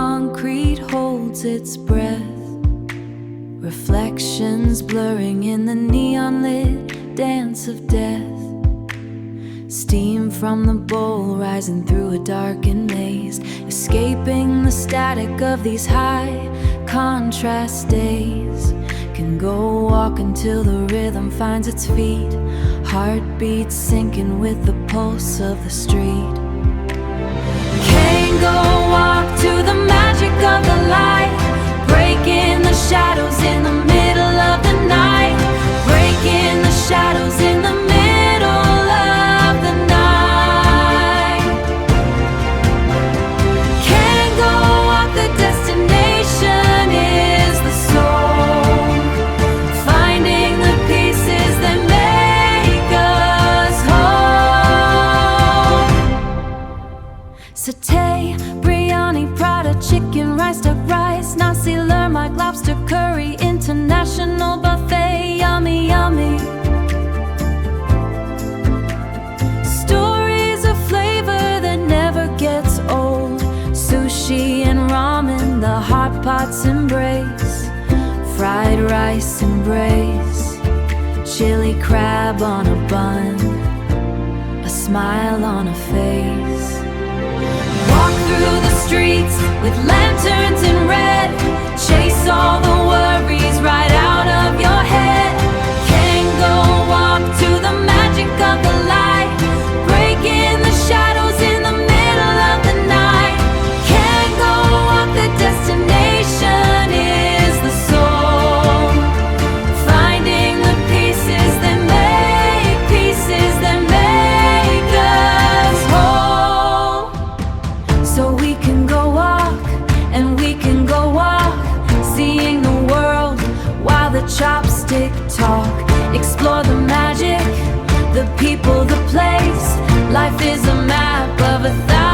concrete holds its breath, reflections blurring in the neon-lit dance of death. Steam from the bowl rising through a darkened maze, escaping the static of these high contrast days. Can go walk until the rhythm finds its feet, heartbeats syncing with the pulse of the street. Can go walk to the magic of the light, breaking the shadows in the middle of the night, breaking the shadows in the middle of the night. Can go walk, the destination is the soul, finding the pieces that make us whole. Satay, Briyani, Prada, chicken, rice, duck rice, nasi lemak, lobster curry, international buffet, yummy, yummy. Stories of flavor that never gets old, sushi and ramen, the hot pots embrace, fried rice embrace, chili crab on a bun, a smile on a face. Walk through the streets with lanterns in red, chase all the worries right out of your head. Can go walk to the magic of the light, breaking the shadows in the middle of the night. Can go walk, the destination is the soul, finding the pieces that make us whole. So we can go walk, and we can go walk, seeing the world while the chopstick talk. Explore the magic, the people, the place. Life is a map of 1,000